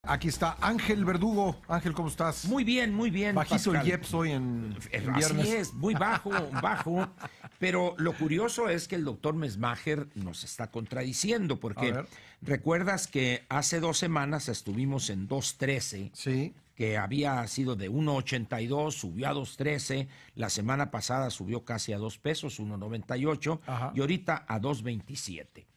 Aquí está Ángel Verdugo. Ángel, ¿cómo estás? Muy bien, Bajito Pascal. el IEPS hoy en viernes. Así es, muy bajo, bajo. Pero lo curioso es que el doctor Mesmacher nos está contradiciendo, porque recuerdas que hace 2 semanas estuvimos en 2.13, sí, que había sido de 1.82, subió a 2.13, la semana pasada subió casi a 2 pesos, 1.98, y ahorita a 2.27.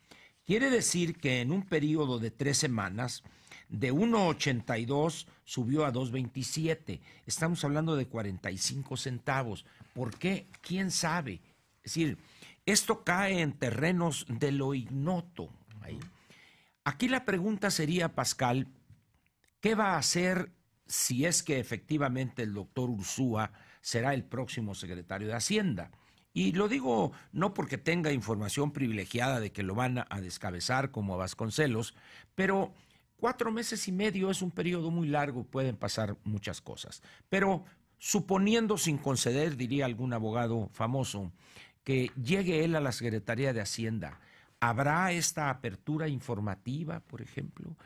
Quiere decir que en un periodo de 3 semanas, de 1.82 subió a 2.27. Estamos hablando de 45 centavos. ¿Por qué? ¿Quién sabe? Es decir, esto cae en terrenos de lo ignoto. Aquí la pregunta sería, Pascal, ¿qué va a hacer si es que efectivamente el doctor Ursúa será el próximo secretario de Hacienda? Y lo digo no porque tenga información privilegiada de que lo van a descabezar como a Vasconcelos, pero 4 meses y medio es un periodo muy largo, pueden pasar muchas cosas. Pero suponiendo, sin conceder, diría algún abogado famoso, que llegue él a la Secretaría de Hacienda, ¿habrá esta apertura informativa, por ejemplo?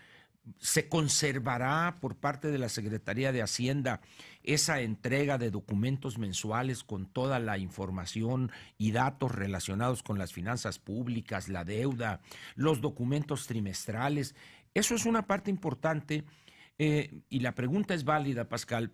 ¿Se conservará por parte de la Secretaría de Hacienda esa entrega de documentos mensuales con toda la información y datos relacionados con las finanzas públicas, la deuda, los documentos trimestrales? Eso es una parte importante y la pregunta es válida, Pascal.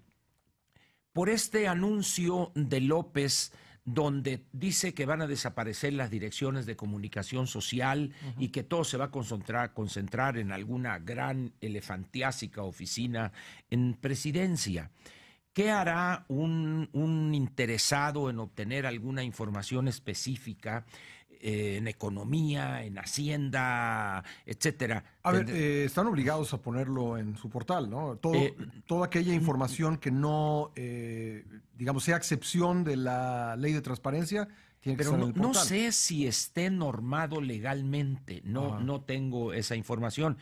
Por este anuncio de López, donde dice que van a desaparecer las direcciones de comunicación social y que todo se va a concentrar en alguna gran elefantiásica oficina en presidencia. ¿Qué hará un interesado en obtener alguna información específica en economía, en Hacienda, etcétera? A ver, están obligados a ponerlo en su portal, ¿no? Toda aquella información que no, digamos, sea excepción de la ley de transparencia, tiene que estar en el portal. No sé si esté normado legalmente, no tengo esa información.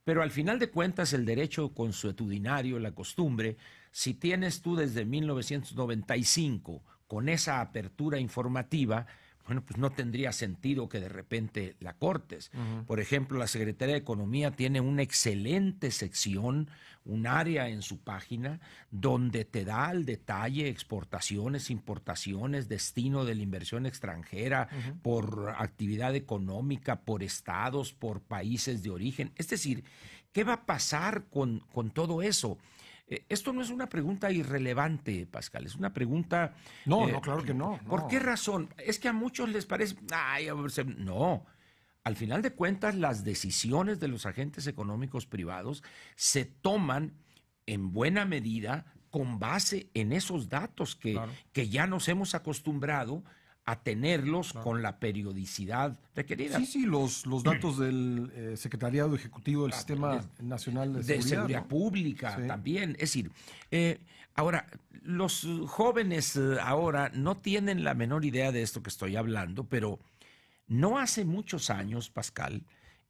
Pero al final de cuentas, el derecho consuetudinario, la costumbre, si tienes tú desde 1995 con esa apertura informativa, bueno, pues no tendría sentido que de repente la cortes. Por ejemplo, la Secretaría de Economía tiene una excelente sección, un área en su página, donde te da al detalle exportaciones, importaciones, destino de la inversión extranjera, por actividad económica, por estados, por países de origen. Es decir, ¿qué va a pasar con todo eso? Esto no es una pregunta irrelevante, Pascal, es una pregunta... No, claro que no. ¿Por qué razón? Es que a muchos les parece... No, al final de cuentas las decisiones de los agentes económicos privados se toman en buena medida con base en esos datos que ya nos hemos acostumbrado a tenerlos con la periodicidad requerida. Sí, los datos del Secretariado Ejecutivo del Sistema Nacional de Seguridad, ¿no? Pública también. Es decir, ahora, los jóvenes ahora no tienen la menor idea de esto que estoy hablando, pero no hace muchos años, Pascal,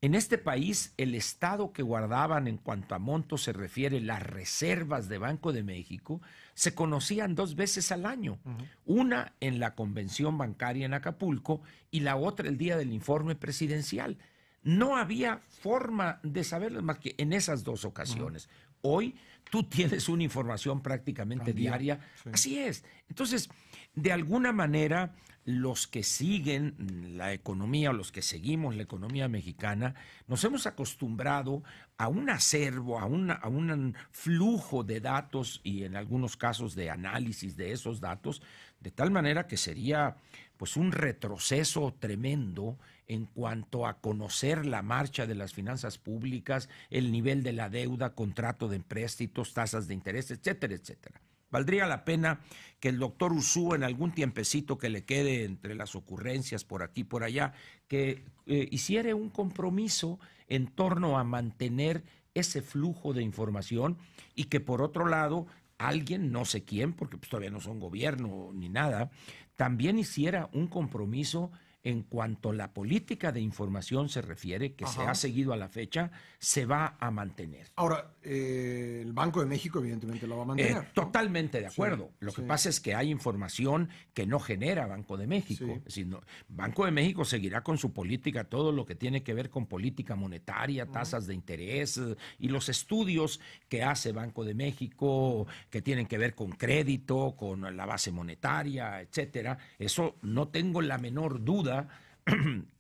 en este país el estado que guardaban en cuanto a monto se refiere las reservas de Banco de México se conocían 2 veces al año, una en la convención bancaria en Acapulco y la otra el día del informe presidencial. No había forma de saberlo más que en esas 2 ocasiones. Hoy tú tienes una información prácticamente diaria. Así es. Entonces, de alguna manera, los que siguen la economía o los que seguimos la economía mexicana, nos hemos acostumbrado a un acervo, a un flujo de datos y en algunos casos de análisis de esos datos, de tal manera que sería pues un retroceso tremendo en cuanto a conocer la marcha de las finanzas públicas, el nivel de la deuda, contrato de empréstitos, tasas de interés, etcétera, etcétera. Valdría la pena que el doctor Ursúa en algún tiempecito que le quede entre las ocurrencias por aquí y por allá, que hiciera un compromiso en torno a mantener ese flujo de información y que por otro lado alguien, no sé quién, porque pues todavía no son gobierno ni nada, también hiciera un compromiso en cuanto a la política de información se refiere, que se ha seguido a la fecha, se va a mantener. Ahora, el Banco de México evidentemente lo va a mantener. Totalmente de acuerdo. Lo que pasa es que hay información que no genera Banco de México. Es decir, Banco de México seguirá con su política, todo lo que tiene que ver con política monetaria, tasas de interés y los estudios que hace Banco de México que tienen que ver con crédito, con la base monetaria, etcétera. Eso no tengo la menor duda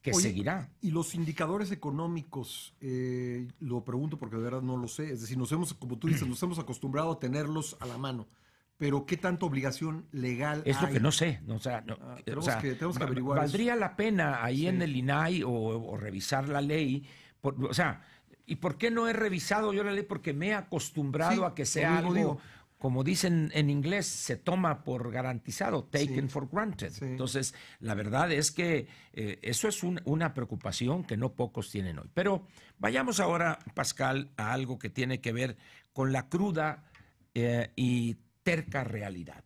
que seguirá. Y los indicadores económicos, lo pregunto porque de verdad no lo sé, es decir, como tú dices, nos hemos acostumbrado a tenerlos a la mano, pero ¿qué tanta obligación legal es hay? lo que no sé. Tenemos que averiguar ¿valdría la pena ahí en el INAI o revisar la ley? ¿Y por qué no he revisado yo la ley? Porque me he acostumbrado a que sea algo... Como dicen en inglés, se toma por garantizado, taken for granted. Entonces, la verdad es que eso es una preocupación que no pocos tienen hoy. Pero vayamos ahora, Pascal, a algo que tiene que ver con la cruda y terca realidad.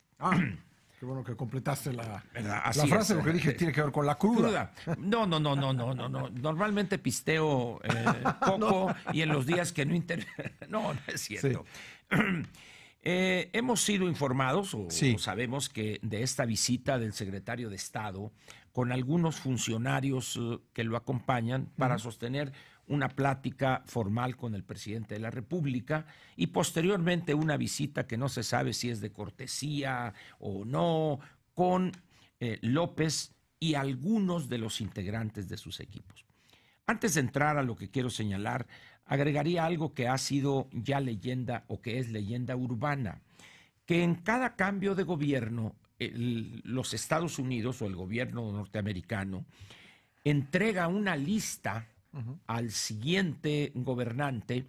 Qué bueno que completaste la frase, lo que dije tiene que ver con la cruda. No. Normalmente pisteo poco y en los días que no No es cierto. Hemos sido informados o sabemos que de esta visita del secretario de Estado con algunos funcionarios que lo acompañan para sostener una plática formal con el presidente de la República y posteriormente una visita que no se sabe si es de cortesía o no con López y algunos de los integrantes de sus equipos. Antes de entrar a lo que quiero señalar, agregaría algo que ha sido ya leyenda o que es leyenda urbana, que en cada cambio de gobierno, los Estados Unidos o el gobierno norteamericano entrega una lista al siguiente gobernante,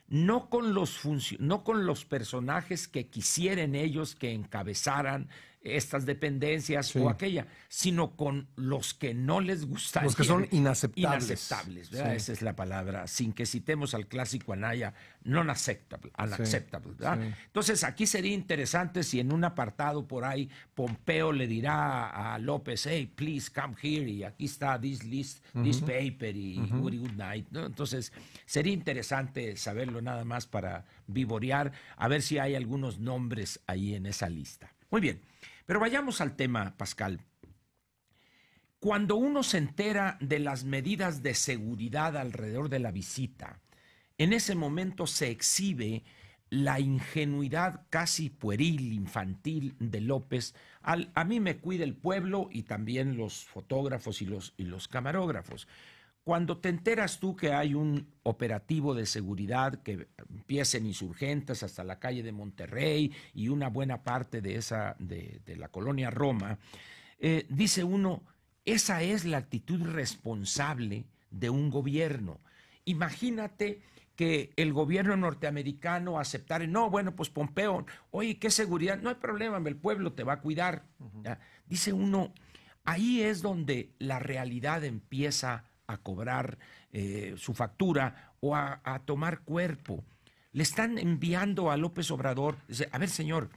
no con los personajes que quisieran ellos que encabezaran estas dependencias o aquella, sino con los que no les gustaría. Los que son inaceptables. Inaceptables, ¿verdad? Esa es la palabra, sin que citemos al clásico Anaya, unacceptable, ¿verdad? Entonces, aquí sería interesante si en un apartado por ahí Pompeo le dirá a López, hey, please come here, y aquí está this list, this paper, y good night, ¿no? Entonces, sería interesante saberlo nada más para vivorear, a ver si hay algunos nombres ahí en esa lista. Muy bien. Pero vayamos al tema, Pascal. Cuando uno se entera de las medidas de seguridad alrededor de la visita, en ese momento se exhibe la ingenuidad casi pueril, infantil de López. A mí me cuida el pueblo y también los fotógrafos y los camarógrafos. Cuando te enteras tú que hay un operativo de seguridad que empieza en Insurgentes hasta la calle de Monterrey y una buena parte de la colonia Roma, dice uno, esa es la actitud responsable de un gobierno. Imagínate que el gobierno norteamericano aceptara, no, bueno, pues Pompeo, oye, ¿qué seguridad? No hay problema, el pueblo te va a cuidar. Dice uno, ahí es donde la realidad empieza a cobrar su factura o a tomar cuerpo. Le están enviando a López Obrador, dice, a ver, señor,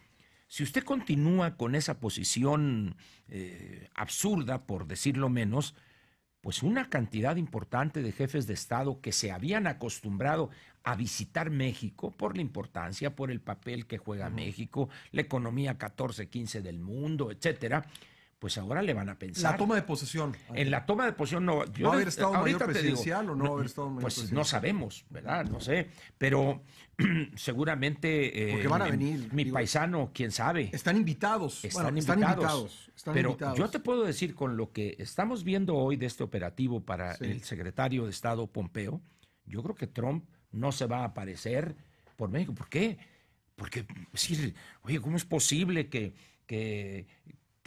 si usted continúa con esa posición absurda, por decirlo menos, pues una cantidad importante de jefes de Estado que se habían acostumbrado a visitar México por la importancia, por el papel que juega México, la economía 14-15 del mundo, etcétera, pues ahora le van a pensar. La toma de posesión. En la toma de posesión no. ¿Va a haber estado mayor presidencial o no va a haber estado mayor pues presidencial? No sabemos, ¿verdad? No sé. Pero seguramente. Porque van a venir. Mi paisano, quién sabe. Están invitados. Están invitados. Pero yo te puedo decir, con lo que estamos viendo hoy de este operativo para el secretario de Estado Pompeo, yo creo que Trump no se va a aparecer por México. ¿Por qué? Porque, decir, oye, ¿cómo es posible que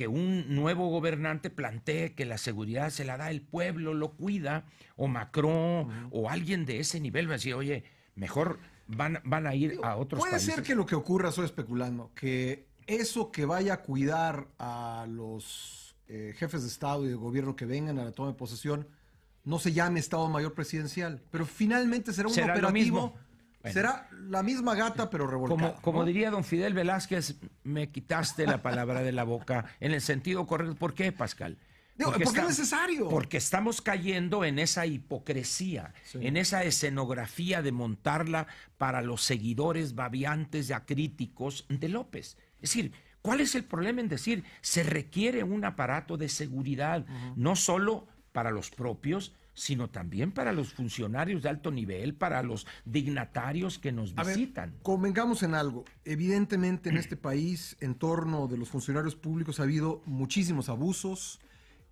un nuevo gobernante plantee que la seguridad se la da el pueblo, lo cuida, o Macron, o alguien de ese nivel va a decir, oye, mejor van a ir a otros países? Puede ser que lo que ocurra, estoy especulando, que eso que vaya a cuidar a los jefes de Estado y de gobierno que vengan a la toma de posesión no se llame Estado Mayor Presidencial, pero finalmente será un operativo. Bueno, será la misma gata, pero revolcada. Como diría don Fidel Velázquez, me quitaste la palabra de la boca en el sentido correcto. ¿Por qué, Pascal? Porque es necesario. Porque estamos cayendo en esa hipocresía, en esa escenografía de montarla para los seguidores babiantes y acríticos de López. Es decir, ¿cuál es el problema en decir se requiere un aparato de seguridad, no solo para los propios, sino también para los funcionarios de alto nivel, para los dignatarios que nos visitan? Convengamos en algo. Evidentemente en este país, en torno de los funcionarios públicos, ha habido muchísimos abusos,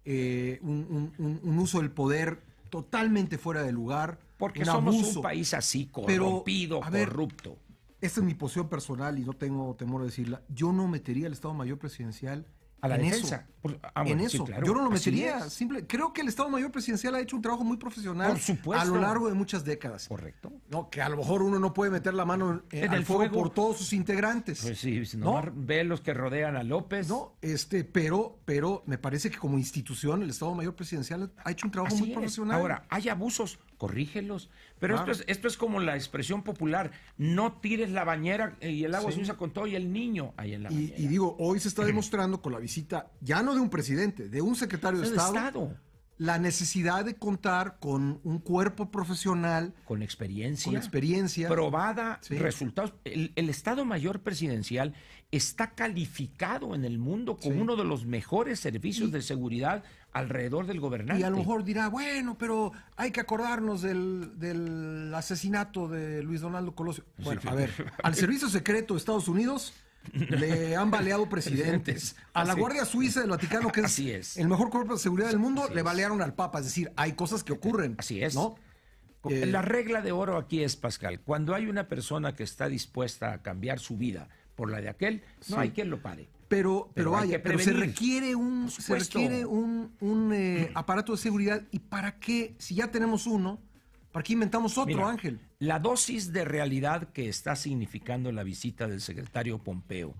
un uso del poder totalmente fuera de lugar. Porque somos un país así, corrompido, corrupto. Esta es mi posición personal y no tengo temor de decirla. Yo no metería al Estado Mayor Presidencial a la defensa. En eso. Claro. Yo no lo metería. Creo que el Estado Mayor Presidencial ha hecho un trabajo muy profesional a lo largo de muchas décadas. Correcto. No, que a lo mejor uno no puede meter la mano en el fuego por todos sus integrantes. Pues sí, ¿no? Ve los que rodean a López. No, pero me parece que como institución el Estado Mayor Presidencial ha hecho un trabajo muy profesional. Ahora, hay abusos, corrígelos. Pero esto es como la expresión popular: no tires la bañera y el agua se usa con todo y el niño ahí en la bañera. Y digo, hoy se está demostrando con la visita, ya no de un presidente, de un secretario de Estado, la necesidad de contar con un cuerpo profesional. Con experiencia. Probada, resultados. El Estado Mayor Presidencial está calificado en el mundo como uno de los mejores servicios de seguridad alrededor del gobernante. Y a lo mejor dirá, bueno, pero hay que acordarnos del asesinato de Luis Donaldo Colosio. Bueno, a ver, al Servicio Secreto de Estados Unidos le han baleado presidentes. A la Guardia Suiza del Vaticano, que es el mejor cuerpo de seguridad del mundo, le balearon al Papa. Es decir, hay cosas que ocurren. Así es. ¿No? La regla de oro aquí es, Pascal, cuando hay una persona que está dispuesta a cambiar su vida por la de aquel, no hay quien lo pare. Pero se requiere un aparato de seguridad. ¿Y para qué? Si ya tenemos uno, ¿para qué inventamos otro, Ángel? La dosis de realidad que está significando la visita del secretario Pompeo,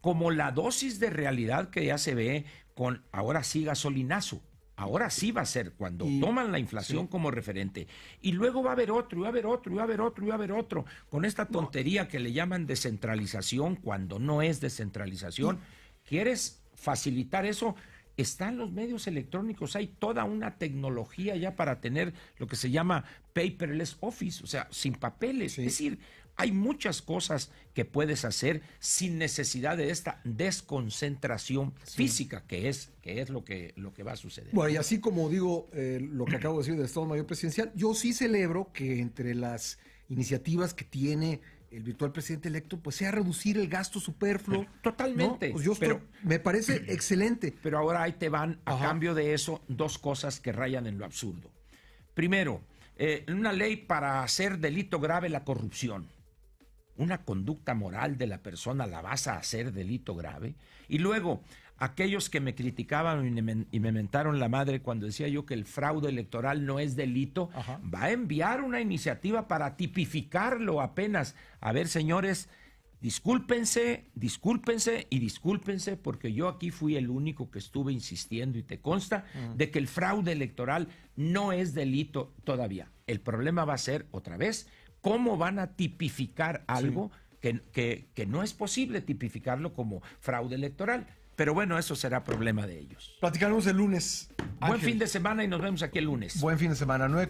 como la dosis de realidad que ya se ve con, ahora sí, gasolinazo. Ahora sí va a ser cuando toman la inflación como referente. Y luego va a haber otro, y va a haber otro, y va a haber otro, y va a haber otro. Con esta tontería que le llaman descentralización cuando no es descentralización. ¿Quieres facilitar eso? Están los medios electrónicos, hay toda una tecnología ya para tener lo que se llama paperless office, o sea, sin papeles. Es decir, hay muchas cosas que puedes hacer sin necesidad de esta desconcentración física, que es lo que va a suceder. Bueno, y así como digo lo que acabo de decir del Estado Mayor Presidencial, yo sí celebro que entre las iniciativas que tiene el virtual presidente electo, pues sea reducir el gasto superfluo. Totalmente. ¿No? Pues me parece excelente. Pero ahora ahí te van, a cambio de eso, dos cosas que rayan en lo absurdo. Primero, una ley para hacer delito grave la corrupción. Una conducta moral de la persona la vas a hacer delito grave. Y luego, aquellos que me criticaban y me mentaron la madre cuando decía yo que el fraude electoral no es delito, va a enviar una iniciativa para tipificarlo apenas. A ver, señores, discúlpense, porque yo aquí fui el único que estuve insistiendo, y te consta, de que el fraude electoral no es delito todavía. El problema va a ser, otra vez, cómo van a tipificar algo que no es posible tipificarlo como fraude electoral. Pero bueno, eso será problema de ellos. Platicaremos el lunes. Buen fin de semana y nos vemos aquí el lunes. Buen fin de semana.